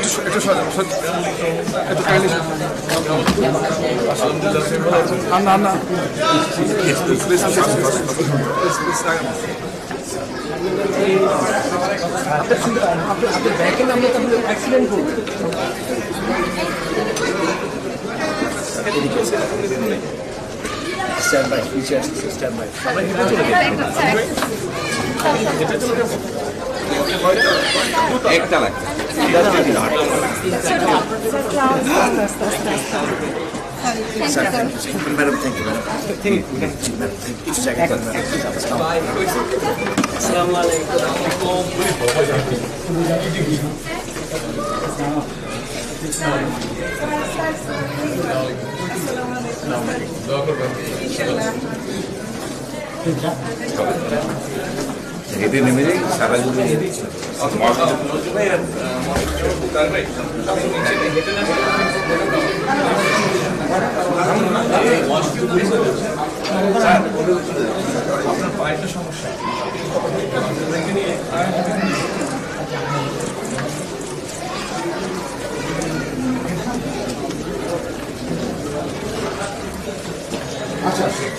একটু কাইন্ডলি না না আপনার ব্যাকে নামলে তাহলে অ্যাক্সিডেন্ট করবে। স্ট্যান্ড বাই নিচে আসছে স্ট্যান্ড বাই আমরা হেঁটে চলে যাই একটা লাগে ম্যাডাম থ্যাংক ইউ ম্যাডাম কিছু জায়গায় আসসালামু হেঁটে নেমে যাই সারা জুড়ে আপনার পায়ের সমস্যা আচ্ছা